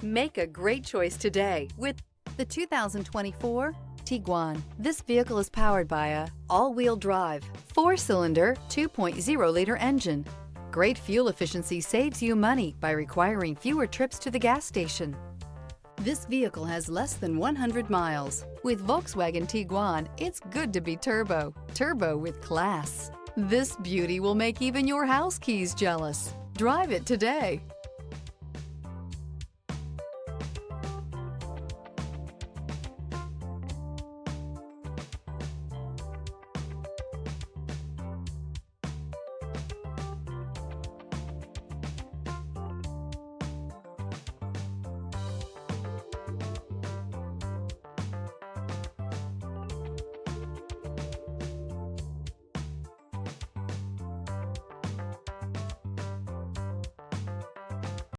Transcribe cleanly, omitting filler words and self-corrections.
Make a great choice today with the 2024 Tiguan. This vehicle is powered by a all-wheel drive, 4-cylinder, 2.0-liter engine. Great fuel efficiency saves you money by requiring fewer trips to the gas station. This vehicle has less than 100 miles. With Volkswagen Tiguan, it's good to be turbo. Turbo with class. This beauty will make even your house keys jealous. Drive it today.